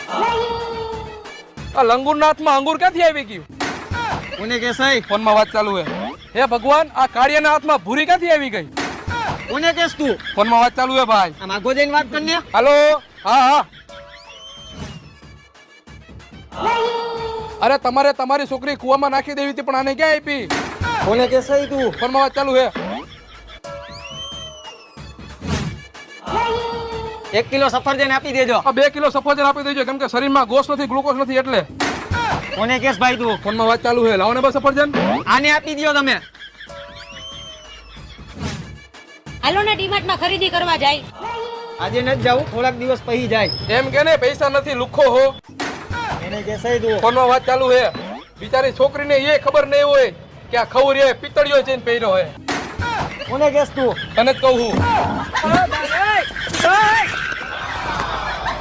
આ લંગુરના હાથમાં અંગુર ક્યાંથી આવી ગયું? કોને કે સહી? ફોનમાં વાત ચાલુ હે. હે ભગવાન, આ કાળિયાના હાથમાં ભૂરી ક્યાંથી આવી ગઈ? કોને કેસ તું? ફોનમાં વાત ચાલુ હે ભાઈ. આમ આગો જઈને વાત કરને. હાલો. હા હા. અરે તમારે તમારી છોકરી કુવામાં નાખી દેવી હતી, પણ આને ક્યાં આપી? કોને કે સહી તું? ફોનમાં વાત ચાલુ હે. 1 કિલો સફરજન આપી દેજો. આ 2 કિલો સફરજન આપી દેજો, કેમ કે શરીરમાં ગોસ નથી, ગ્લુકોઝ નથી એટલે. કોને કેસ ભાઈ તું? ફોનમાં વાત ચાલુ હે. લાવો ને બસ સફરજન. આને આપી દો તમે. હાલો ને ડીમાર્ટમાં ખરીદી કરવા જાય. આજે નથી જાવું, થોડાક દિવસ પછી જાય. એમ કે ને પૈસા નથી, લુખો હો. એને કે સહી તું? ફોનમાં વાત ચાલુ હે. બિચારી છોકરીને એ ખબર નહીં હોય કે આ ખવરી પિત્તળિયો જઈને પહેર્યો હે. કોને કેસ તું? તને જ કહું હું.